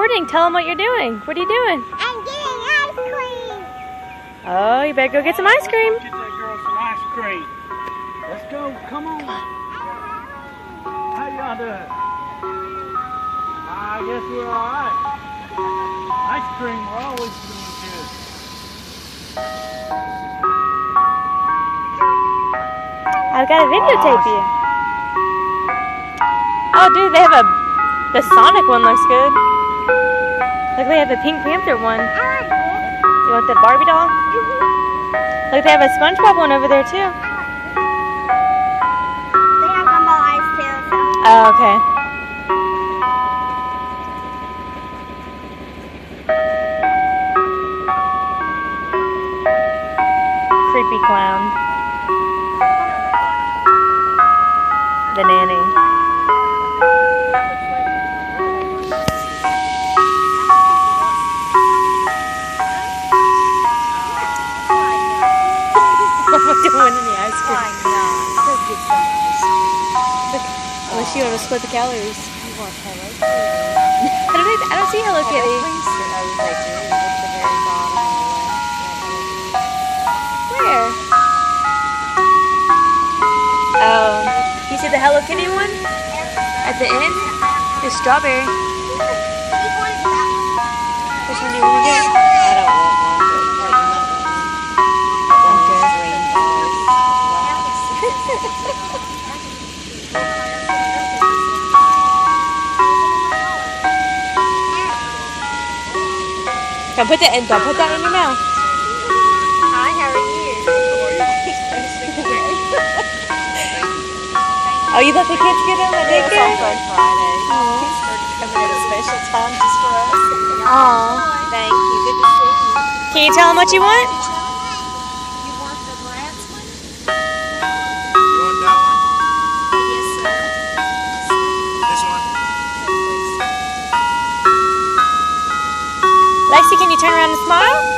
recording. Tell them what you're doing. What are you doing? I'm getting ice cream. Oh, you better go get some ice cream. Get that girl some ice cream. Let's go. Come on. How y'all doing? I guess we're all right. Ice cream, we're always doing good. I've got to videotape you. Oh, dude, they have the Sonic one looks good. Look, they have the Pink Panther one. I like it. You want the Barbie doll? Look, they have a SpongeBob one over there too. They have gumball ice too. So. Oh, okay. Creepy clown. The nanny. What am I doing in the ice cream? Unless you want to split the calories. I don't see Hello Kitty. Where? Oh, you see the Hello Kitty one? At the end? The strawberry. Which one do you want to get? I don't want one. Don't put that in. Don't put that in your mouth. Hi, how are you? Oh, you let the kids get in the daycare? Fun Friday. Coming at a special time just for us. Aw. Thank you. Good to see you. Can you tell them what you want? You want the brass one? You want that one? Yes, sir. This one? Lexi, can you turn around and smile?